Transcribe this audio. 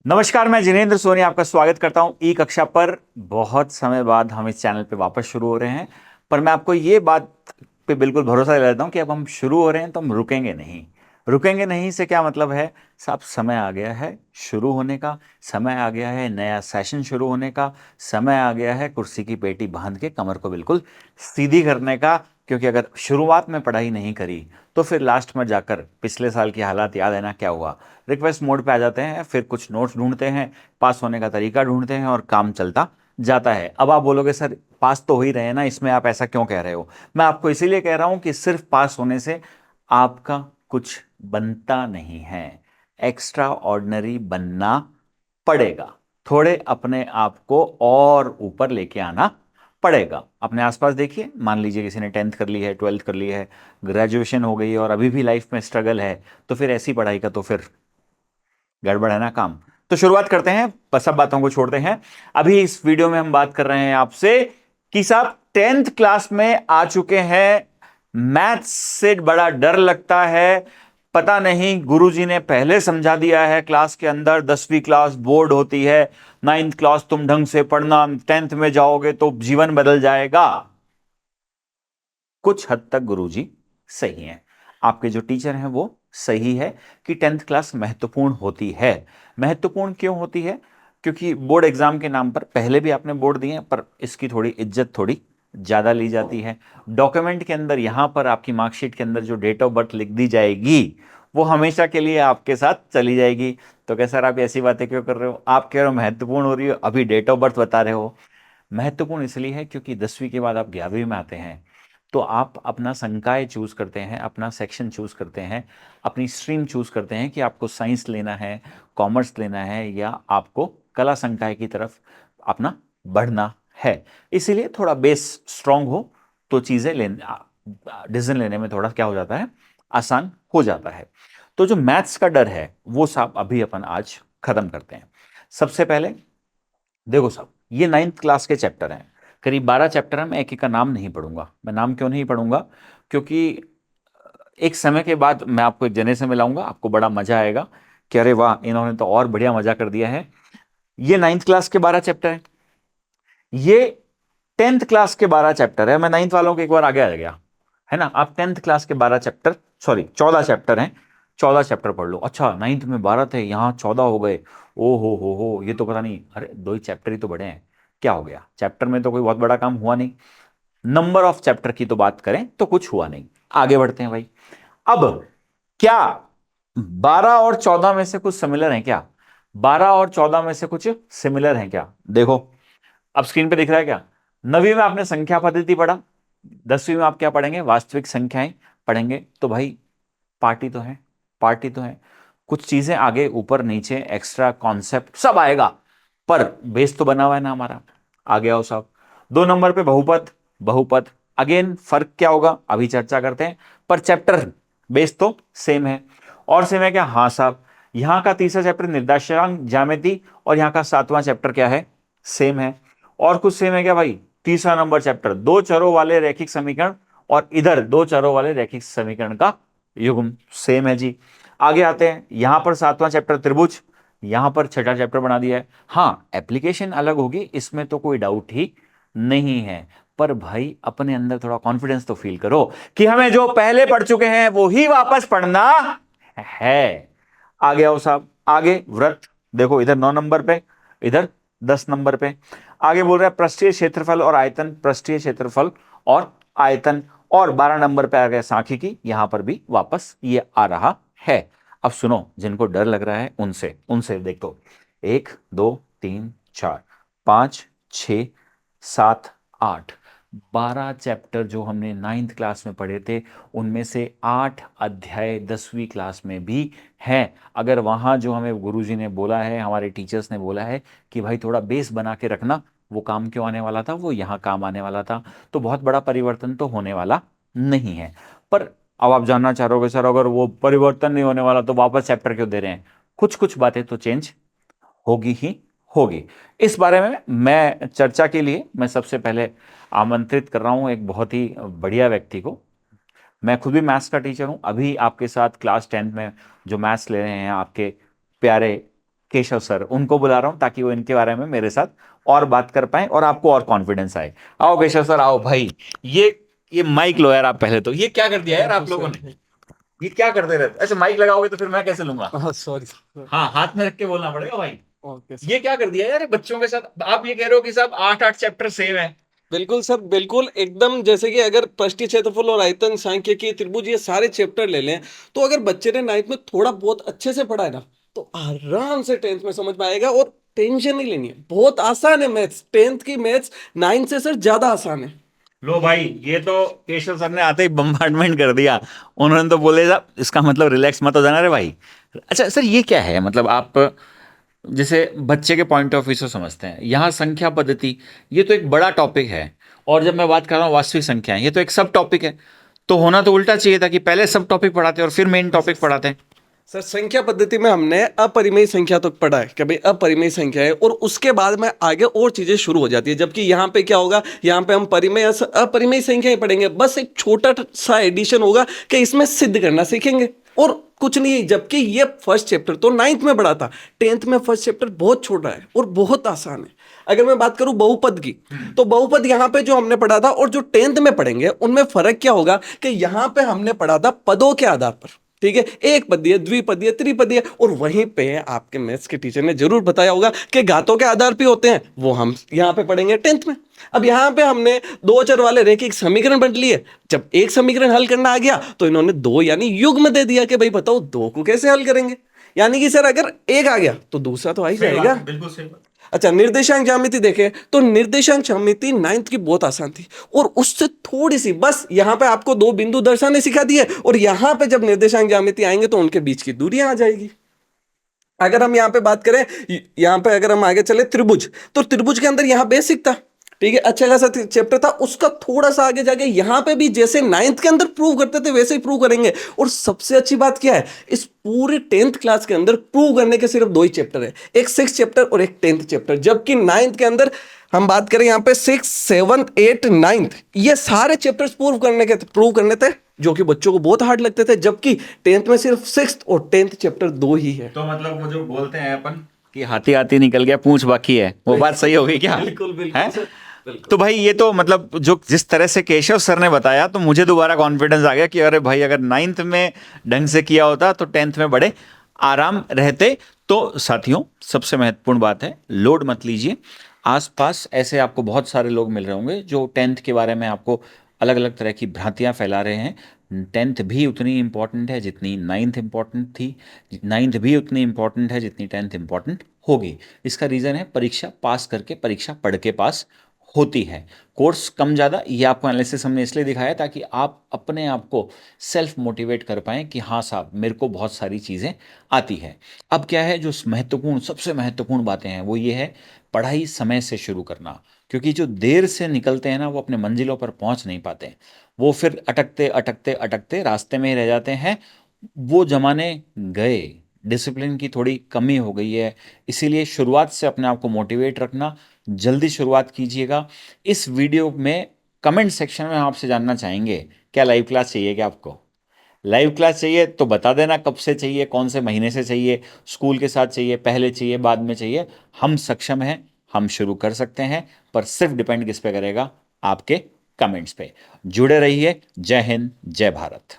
नमस्कार, मैं जिनेंद्र सोनी आपका स्वागत करता हूं ई कक्षा पर। बहुत समय बाद हम इस चैनल पे वापस शुरू हो रहे हैं। पर मैं आपको ये बात पे बिल्कुल भरोसा दिला देता हूं कि अब हम शुरू हो रहे हैं तो हम रुकेंगे नहीं। रुकेंगे नहीं से क्या मतलब है? साहब, समय आ गया है शुरू होने का। समय आ गया है नया सेशन शुरू होने का। समय आ गया है कुर्सी की पेटी बांध के कमर को बिल्कुल सीधी करने का। क्योंकि अगर शुरुआत में पढ़ाई नहीं करी तो फिर लास्ट में जाकर पिछले साल की हालात याद है ना क्या हुआ। रिक्वेस्ट मोड पे आ जाते हैं, फिर कुछ नोट्स ढूंढते हैं, पास होने का तरीका ढूंढते हैं और काम चलता जाता है। अब आप बोलोगे सर पास तो हो ही रहे हैं ना, इसमें आप ऐसा क्यों कह रहे हो? मैं आपको इसीलिए कह रहा हूं कि सिर्फ पास होने से आपका कुछ बनता नहीं है। एक्स्ट्रा ऑर्डिनरी बनना पड़ेगा। थोड़े अपने आप को और ऊपर लेके आना पड़ेगा। अपने आसपास देखिए, मान लीजिए किसी ने 10th कर ली है, 12th कर ली है, ग्रेजुएशन हो गई है और अभी भी लाइफ में स्ट्रगल है। तो फिर ऐसी पढ़ाई का तो फिर गड़बड़ है ना काम। तो शुरुआत करते हैं, बस सब बातों को छोड़ते हैं। अभी इस वीडियो में हम बात कर रहे हैं आपसे कि साहब 10th क्लास में आ चुके हैं, मैथ्स से बड़ा डर लगता है। पता नहीं, गुरुजी ने पहले समझा दिया है क्लास के अंदर 10वीं क्लास बोर्ड होती है, 9th क्लास तुम ढंग से पढ़ना, 10th में जाओगे तो जीवन बदल जाएगा। कुछ हद तक गुरुजी सही हैं। आपके जो टीचर हैं वो सही है कि 10th क्लास महत्वपूर्ण होती है। महत्वपूर्ण क्यों होती है? क्योंकि बोर्ड एग्जाम के नाम पर, पहले भी आपने बोर्ड दिए हैं पर इसकी थोड़ी इज्जत थोड़ी ज्यादा ली जाती है। डॉक्यूमेंट के अंदर, यहां पर आपकी मार्कशीट के अंदर जो डेट ऑफ बर्थ लिख दी जाएगी वो हमेशा के लिए आपके साथ चली जाएगी। तो क्या सर आप ऐसी बातें क्यों कर रहे हो? आप कह रहे हो महत्वपूर्ण हो रही हो, अभी डेट ऑफ बर्थ बता रहे हो। महत्वपूर्ण इसलिए है क्योंकि 10वीं के बाद आप 11वीं में आते हैं तो आप अपना संकाय चूज करते हैं, अपना सेक्शन चूज करते हैं, अपनी स्ट्रीम चूज करते हैं कि आपको साइंस लेना है, कॉमर्स लेना है या आपको कला संकाय की तरफ अपना बढ़ना है। इसीलिए थोड़ा बेस स्ट्रांग हो तो चीजें डिसीजन लेने में थोड़ा क्या हो जाता है, आसान हो जाता है। तो जो मैथ्स का डर है वो साहब अभी अपन आज खत्म करते हैं। सबसे पहले देखो साहब, ये 9th क्लास के चैप्टर हैं, करीब 12 चैप्टर हैं। मैं एक एक का नाम नहीं पढ़ूंगा। मैं नाम क्यों नहीं पढ़ूंगा? क्योंकि एक समय के बाद मैं आपको एक जने से मिलाऊंगा, आपको बड़ा मजा आएगा कि अरे वाह, इन्होंने तो और बढ़िया मजा कर दिया है। ये 9th क्लास के 12 चैप्टर हैं। ये 10th क्लास के 12 चैप्टर है। मैं 9th वालों के एक बार आगे आ गया, है ना। आप 10th क्लास के 12 चैप्टर, सॉरी 14 चैप्टर हैं, 14 चैप्टर पढ़ लो। अच्छा, 9th में 12 थे, यहाँ 14 हो गए। ओ हो, ये तो पता नहीं, अरे दो ही चैप्टर ही तो बड़े हैं, क्या हो गया? चैप्टर में तो कोई बहुत बड़ा काम हुआ नहीं। नंबर ऑफ चैप्टर की तो बात करें तो कुछ हुआ नहीं। आगे बढ़ते हैं भाई। अब क्या 12 और 14 में से कुछ सिमिलर है क्या? 12 और 14 में से कुछ सिमिलर है क्या? देखो, अब स्क्रीन पे दिख रहा है क्या? 9वीं में आपने संख्या पद्धति पढ़ा, 10वीं में आप क्या पढ़ेंगे? वास्तविक संख्याएं पढ़ेंगे। तो भाई पार्टी तो है, पार्टी तो है। कुछ चीजें आगे ऊपर नीचे एक्स्ट्रा कॉन्सेप्ट सब आएगा, पर बेस तो बना हुआ है ना हमारा। आगे आओ साहब, 2 नंबर पे बहुपद। बहुपद अगेन फर्क क्या होगा अभी चर्चा करते हैं, पर चैप्टर बेस तो सेम है। और सेम है क्या? हाँ साहब, यहां का तीसरा चैप्टर निर्देशांक ज्यामिति और यहां का 7वां चैप्टर क्या है? सेम है। और कुछ सेम है क्या भाई? तीसरा नंबर चैप्टर दो चरों वाले रैखिक समीकरण और इधर दो चरों वाले रैखिक समीकरण का युग्म, सेम है जी। आगे आते हैं, यहां पर 7वां चैप्टर त्रिभुज, यहां पर छठा चैप्टर बना दिया है। हाँ, एप्लीकेशन अलग होगी, इसमें तो कोई डाउट ही नहीं है। पर भाई अपने अंदर थोड़ा कॉन्फिडेंस तो फील करो कि हमें जो पहले पढ़ चुके हैं वो ही वापस पढ़ना है। आगे आओ साहब, आगे व्रत। देखो इधर 9 नंबर पे, इधर 10 नंबर पे। आगे बोल रहा है पृष्ठीय क्षेत्रफल और आयतन, पृष्ठीय क्षेत्रफल और आयतन। और 12 नंबर पे आ गया सांख्यिकी, यहां पर भी वापस ये आ रहा है। अब सुनो, जिनको डर लग रहा है उनसे उनसे देखो, 1 2 3 4 5 6 7 8, 12 चैप्टर जो हमने 9th क्लास में पढ़े थे उनमें से 8 अध्याय 10वीं क्लास में भी हैं। अगर वहां जो हमें गुरुजी ने बोला है, हमारे टीचर्स ने बोला है कि भाई थोड़ा बेस बना के रखना, वो काम क्यों आने वाला था? वो यहाँ काम आने वाला था। तो बहुत बड़ा परिवर्तन तो होने वाला नहीं है। पर अब आप जानना चाह रहे हो सर अगर वो परिवर्तन नहीं होने वाला तो वापस चैप्टर क्यों दे रहे हैं? कुछ कुछ बातें तो चेंज होगी ही होगी। इस बारे में मैं चर्चा के लिए मैं सबसे पहले आमंत्रित कर रहा हूं एक बहुत ही बढ़िया व्यक्ति को। मैं खुद भी मैथ्स का टीचर हूं, अभी आपके साथ क्लास 10th में जो मैथ्स ले रहे हैं आपके प्यारे केशव सर, उनको बुला रहा हूं ताकि वो इनके बारे में मेरे साथ और बात कर पाए और आपको और कॉन्फिडेंस आए। आओ केशव सर, आओ भाई। ये ये माइक लो यार आप पहले तो। ये क्या कर दिया यार आप लोगों ने, ये क्या करते रहते? अच्छा माइक लगाओगे तो फिर मैं कैसे लूंगा? सॉरी। हाँ, हाथ में रख के बोलना पड़ेगा भाई। ओके ये सर। क्या कर दिया यार ये बच्चों के साथ? आप ये कह रहे हो कि साहब 8-8 चैप्टर सेम है? बिल्कुल सर, बिल्कुल एकदम। जैसे कि अगर पृष्ठीय क्षेत्रफल और आयतन, सांख्यिकी, त्रिभुज, ये सारे चैप्टर ले लें, तो अगर बच्चे ने नाइन्थ में थोड़ा बहुत अच्छे से पढ़ा है ना, तो आराम से टेंथ में समझ पाएगा। और टेंशन नहीं लेनी है, बहुत आसान है मैथ्स। टेंथ की मैथ्स नाइन्थ से सर ज्यादा आसान है। लो भाई, ये तो केशव सर ने आते ही बम्बार्डमेंट कर दिया। उन्होंने तो बोले साहब इसका मतलब रिलैक्स मत हो जाना रे भाई। अच्छा सर, ये क्या है? मतलब आप जैसे बच्चे के पॉइंट ऑफ व्यू से समझते हैं, यहाँ संख्या पद्धति ये तो एक बड़ा टॉपिक है, और जब मैं बात कर रहा हूँ वास्तविक संख्याएं, ये तो एक सब टॉपिक है। तो होना तो उल्टा चाहिए था कि पहले सब टॉपिक पढ़ाते और फिर मेन टॉपिक पढ़ाते हैं। सर संख्या पद्धति में हमने अपरिमेय संख्या तक पढ़ा है कि भाई अपरिमेय संख्या है, और उसके बाद में आगे और चीजें शुरू हो जाती है। जबकि यहाँ पे क्या होगा, यहाँ पे हम परिमेय अपरिमेय संख्या ही पढ़ेंगे। बस एक छोटा सा एडिशन होगा कि इसमें सिद्ध करना सीखेंगे, और कुछ नहीं। जबकि ये फर्स्ट चैप्टर तो नाइन्थ में पढ़ा था, टेंथ में फर्स्ट चैप्टर बहुत छोटा है और बहुत आसान है। अगर मैं बात करूं बहुपद की, तो बहुपद यहाँ पे जो हमने पढ़ा था और जो टेंथ में पढ़ेंगे उनमें फर्क क्या होगा कि यहाँ पे हमने पढ़ा था पदों के आधार पर। ठीक है, एक पदीय, द्विपदीय, त्रिपदीय। और वहीं पे आपके मैथ्स के टीचर ने जरूर बताया होगा कि घातों के आधार पे होते हैं, वो हम यहाँ पे पढ़ेंगे टेंथ में। अब यहाँ पे हमने दो चर वाले रैखिक समीकरण बंट लिए। जब एक समीकरण हल करना आ गया तो इन्होंने दो यानी युग्म दे दिया कि भाई बताओ दो को कैसे हल करेंगे। यानी कि सर अगर एक आ गया तो दूसरा तो आ ही जाएगा। बिल्कुल सही बात। अच्छा, निर्देशांक ज्यामिति देखें तो निर्देशांक ज्यामिति नाइन्थ की बहुत आसान थी, और उससे थोड़ी सी बस यहाँ पे आपको दो बिंदु दर्शाने सिखा दिए, और यहाँ पे जब निर्देशांक ज्यामिति आएंगे तो उनके बीच की दूरियां आ जाएगी। अगर हम यहाँ पे बात करें, यहाँ पे अगर हम आगे चले त्रिभुज, तो त्रिभुज के अंदर यहाँ बेसिक था। ठीक है, अच्छा खासा चैप्टर था। उसका थोड़ा सा आगे जाके यहाँ पे भी जैसे नाइन्थ के अंदर प्रूव करते थे वैसे ही प्रूव करेंगे। और सबसे अच्छी बात क्या है, इस पूरे टेंथ क्लास के अंदर प्रूव करने के सिर्फ दो ही चैप्टर है, एक सिक्स चैप्टर और एक टेंथ चैप्टर। जबकि नाइन्थ के अंदर हम बात करें यहाँ पे सिक्स, सेवन्थ, एट, नाइन्थ, ये सारे चैप्टर्स प्रूव करने थे, जो कि बच्चों को बहुत हार्ड लगते थे। जबकि टेंथ में सिर्फ सिक्स और टेंथ चैप्टर दो ही है। तो मतलब वो जो बोलते हैं अपन कि हाथी हाथी निकल गया पूंछ बाकी है, वो बात सही हो गई क्या? बिल्कुल बिल्कुल है? सर, बिल्कुल। तो भाई ये तो मतलब जो जिस तरह से केशव सर ने बताया, तो मुझे दोबारा कॉन्फिडेंस आ गया कि अरे भाई अगर नाइन्थ में ढंग से किया होता तो टेंथ में बड़े आराम रहते। तो साथियों, सबसे महत्वपूर्ण बात है, लोड मत लीजिए। आसपास ऐसे आपको बहुत सारे लोग मिल रहे होंगे जो टेंथ के बारे में आपको अलग अलग तरह की भ्रांतियां फैला रहे हैं। टेंथ भी उतनी इंपॉर्टेंट है जितनी नाइन्थ इंपॉर्टेंट थी, नाइन्थ भी उतनी इंपॉर्टेंट है जितनी टेंथ इंपॉर्टेंट होगी। इसका रीज़न है परीक्षा पास करके, परीक्षा पढ़ के पास होती है। कोर्स कम ज़्यादा ये आपको एनालिसिस हमने इसलिए दिखाया ताकि आप अपने आप को सेल्फ मोटिवेट कर पाएँ कि हाँ साहब मेरे को बहुत सारी चीज़ें आती हैं। अब क्या है, जो महत्वपूर्ण, सबसे महत्वपूर्ण बातें हैं वो ये है, पढ़ाई समय से शुरू करना। क्योंकि जो देर से निकलते हैं ना, वो अपने मंजिलों पर पहुंच नहीं पाते, वो फिर अटकते अटकते अटकते रास्ते में ही रह जाते हैं। वो जमाने गए, डिसिप्लिन की थोड़ी कमी हो गई है। इसीलिए शुरुआत से अपने आप को मोटिवेट रखना, जल्दी शुरुआत कीजिएगा। इस वीडियो में कमेंट सेक्शन में आपसे जानना चाहेंगे क्या लाइव क्लास चाहिए क्या आपको? लाइव क्लास चाहिए तो बता देना कब से चाहिए, कौन से महीने से चाहिए, स्कूल के साथ चाहिए, पहले चाहिए, बाद में चाहिए। हम सक्षम हैं, हम शुरू कर सकते हैं, पर सिर्फ डिपेंड किस पे करेगा? आपके कमेंट्स पे। जुड़े रहिए। जय हिंद, जय भारत।